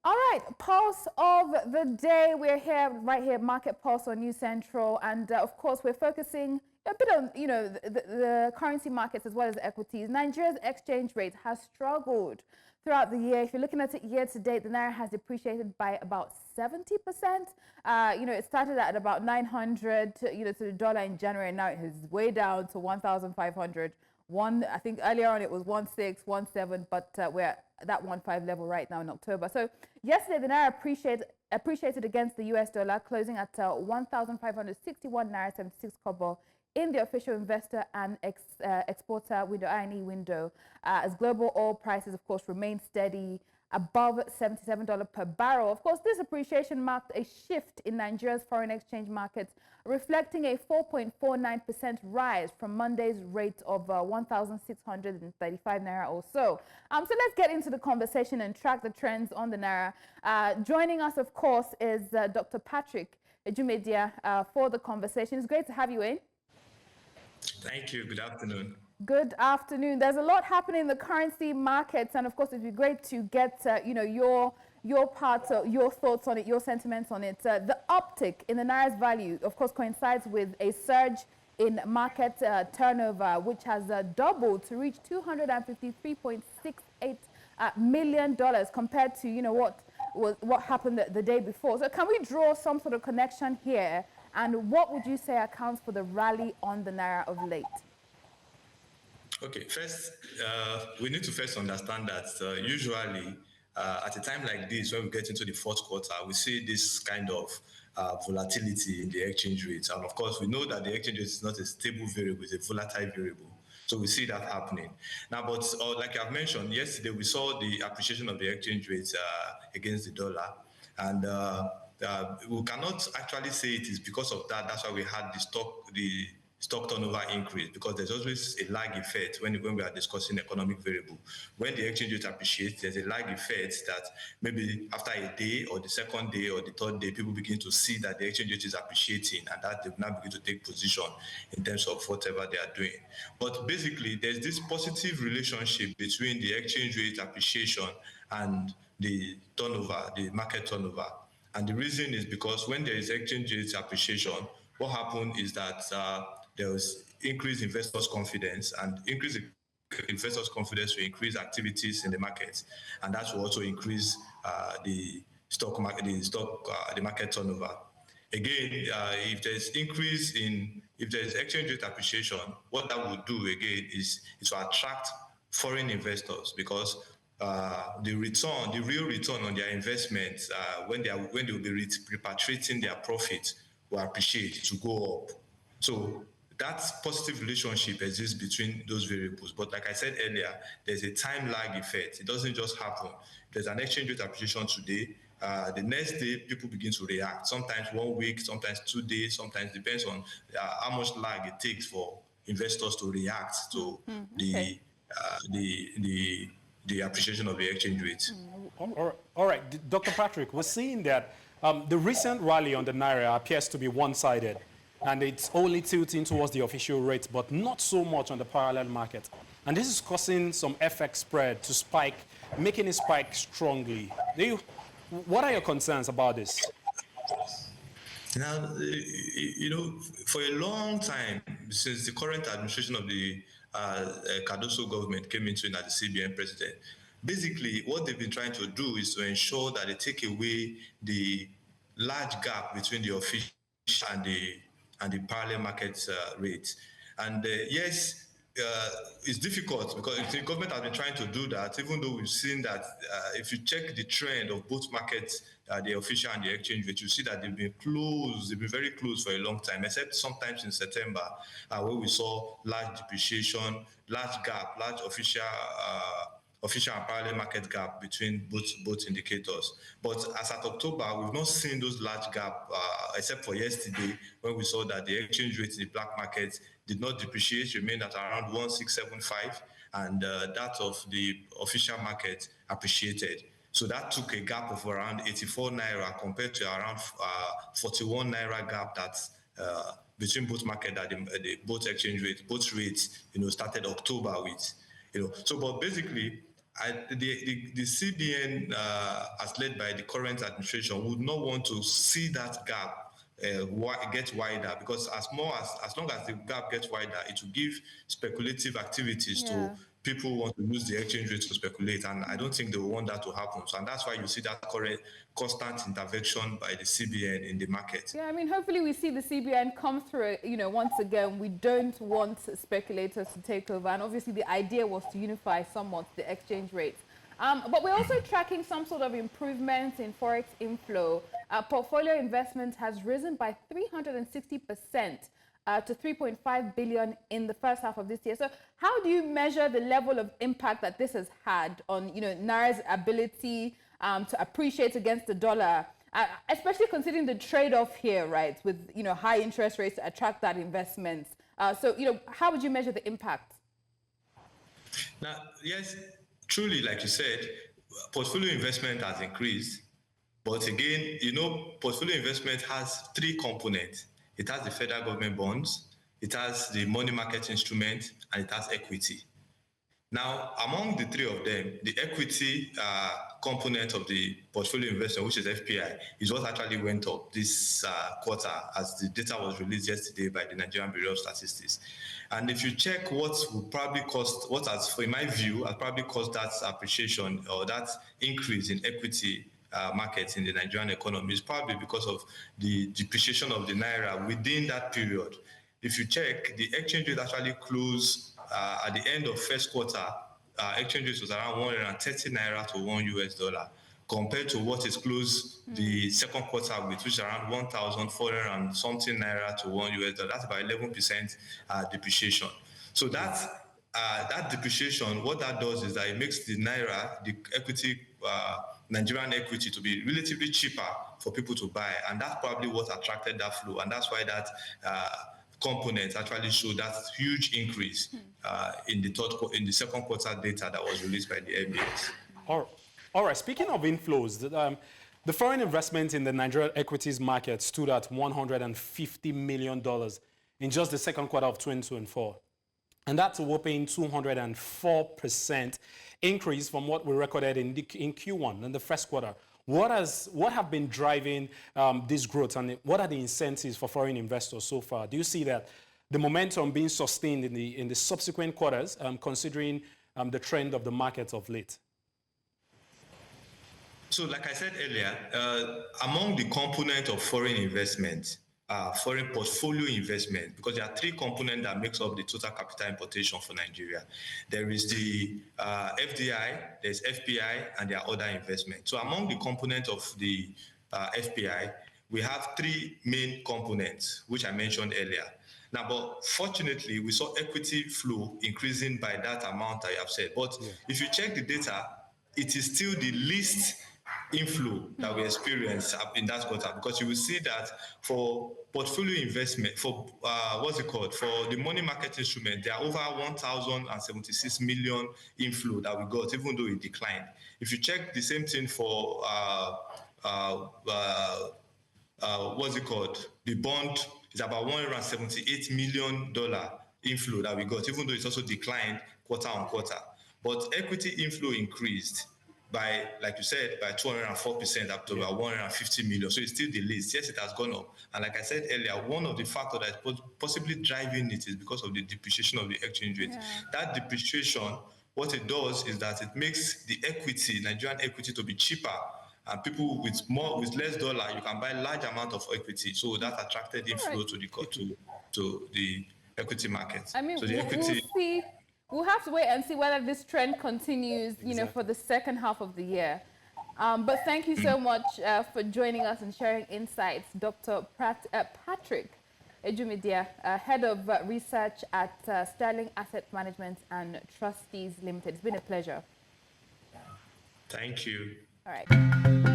All right, pulse of the day. We're here, right here, Market Pulse on News Central, and of course, we're focusing a bit on, the currency markets as well as equities. Nigeria's exchange rate has struggled throughout the year. If you're looking at it year to date, the naira has depreciated by about 70%. It started at about 900, to the dollar in January, and now it is way down to 1,500. I think earlier on it was 1.6, 1.7, but we're at that 1.5 level right now in October. So yesterday the naira appreciated against the US dollar, closing at 1,561 naira 76 kobo in the official investor and exporter window, INE window, as global oil prices, of course, remain steady above $77 per barrel. Of course, this appreciation marked a shift in Nigeria's foreign exchange markets, reflecting a 4.49% rise from Monday's rate of 1,635 naira or so. So let's get into the conversation and track the trends on the naira. Joining us, of course, is Dr. Patrick Ejumedia for the conversation. It's great to have you in. Thank you. Good afternoon. Good afternoon. There's a lot happening in the currency markets, and of course, it'd be great to get your part, your thoughts on it, your sentiments on it. The uptick in the naira's value, of course, coincides with a surge in market turnover, which has doubled to reach $253.68 million compared to what happened the day before. So, can we draw some sort of connection here? And what would you say accounts for the rally on the naira of late? Okay, first, we need to first understand that usually at a time like this, when we get into the fourth quarter, we see this kind of volatility in the exchange rate. And of course, we know that the exchange rate is not a stable variable, it's a volatile variable. So we see that happening. Now, but like I've mentioned, yesterday we saw the appreciation of the exchange rate against the dollar. And we cannot actually say it is because of that. That's why we had the stock turnover increase, because there's always a lag effect when we are discussing economic variable. When the exchange rate appreciates, there's a lag effect that maybe after a day or the second day or the third day, people begin to see that the exchange rate is appreciating, and that they now begin to take position in terms of whatever they are doing. But basically, there's this positive relationship between the exchange rate appreciation and the turnover, the market turnover. And the reason is because when there is exchange rate appreciation, what happened is that there was increased investors' confidence, and increased investors' confidence will increase activities in the market, and that will also increase the stock market, the market turnover. Again, if there's exchange rate appreciation, what that would do again is to attract foreign investors, because the real return on their investments, when they will be repatriating their profits, will appreciate to go up. So that positive relationship exists between those variables. But like I said earlier, there's a time lag effect. It doesn't just happen. There's an exchange rate appreciation today. The next day, people begin to react. Sometimes 1 week, sometimes 2 days, sometimes depends on how much lag it takes for investors to react to the appreciation of the exchange rate. All right, Dr. Patrick, we're seeing that the recent rally on the naira appears to be one-sided, and it's only tilting towards the official rate, but not so much on the parallel market. And this is causing some FX spread to spike, making it spike strongly. What are your concerns about this? Now, for a long time, since the current administration of the Cardoso government came into it as the CBN president, basically what they've been trying to do is to ensure that they take away the large gap between the official and the parallel market rates. And yes, it's difficult because the government has been trying to do that, even though we've seen that if you check the trend of both markets, the official and the exchange rate, you see that they've been very close for a long time, except sometimes in September, where we saw large depreciation, large official and parallel market gap between both indicators. But as at October, we've not seen those large gap, except for yesterday, when we saw that the exchange rate in the black market did not depreciate, remained at around 1,675, and that of the official market appreciated. So that took a gap of around 84 naira compared to around 41 naira gap that's between both market that both exchange rates, both rates, started October with. So, but basically, the CBN, as led by the current administration, would not want to see that gap get wider, because as long as the gap gets wider, it will give speculative activities to people who want to use the exchange rate to speculate, and I don't think they will want that to happen. So, and that's why you see that current constant intervention by the CBN in the market. Yeah, I mean, hopefully we see the CBN come through. Once again, we don't want speculators to take over, and obviously the idea was to unify somewhat the exchange rates. But we're also tracking some sort of improvements in forex inflow. Portfolio investment has risen by 360%. To 3.5 billion in the first half of this year. So how do you measure the level of impact that this has had on, Naira's ability to appreciate against the dollar, especially considering the trade-off here, right, with, high interest rates to attract that investment? So, how would you measure the impact? Now, yes, truly, like you said, portfolio investment has increased. But again, portfolio investment has three components. It has the federal government bonds, it has the money market instrument, and it has equity. Now, among the three of them, the equity component of the portfolio investment, which is FPI, is what actually went up this quarter, as the data was released yesterday by the Nigerian Bureau of Statistics. And if you check what has, in my view, has probably caused that appreciation or that increase in equity markets in the Nigerian economy, is probably because of the depreciation of the Naira within that period. If you check, the exchange rate actually closed at the end of first quarter, exchange rate was around 130 Naira to $1 compared to what is closed the second quarter with, which is around 1,400 and something Naira to $1. That's about 11% depreciation. So that depreciation, what that does is that it makes the Naira, the equity, Nigerian equity, to be relatively cheaper for people to buy, and that's probably what attracted that flow, and that's why that component actually showed that huge increase in the second quarter data that was released by the MBS. All right. Speaking of inflows, the foreign investment in the Nigerian equities market stood at $150 million in just the second quarter of 2024. And that's a whopping 204% increase from what we recorded in Q1, in the first quarter. What have been driving this growth, and what are the incentives for foreign investors so far? Do you see that the momentum being sustained in the subsequent quarters, considering the trend of the market of late? So, like I said earlier, among the component of foreign investment, foreign portfolio investment, because there are three components that makes up the total capital importation for Nigeria. There is the FDI, there's FPI, and there are other investments. So among the components of the FPI, we have three main components, which I mentioned earlier. Now, but fortunately, we saw equity flow increasing by that amount I have said. But if you check the data, it is still the least inflow that we experience in that quarter, because you will see that for portfolio investment, for for the money market instrument, there are over 1,076 million inflow that we got, even though it declined. If you check the same thing for the bond, is about $178 million inflow that we got, even though it's also declined quarter on quarter. But equity inflow increased by, like you said, by 204% up to about 150 million. So it's still the least. Yes, it has gone up. And like I said earlier, one of the factors that is possibly driving it is because of the depreciation of the exchange rate. That depreciation, what it does is that it makes the equity, Nigerian equity, to be cheaper. And people with less dollar, you can buy large amount of equity. So that attracted inflow to the equity market. I mean, so the equity. We'll have to wait and see whether this trend continues, for the second half of the year. But thank you so much for joining us and sharing insights, Dr. Patrick Ejumedia, Head of Research at Sterling Asset Management and Trustees Limited. It's been a pleasure. Thank you. All right.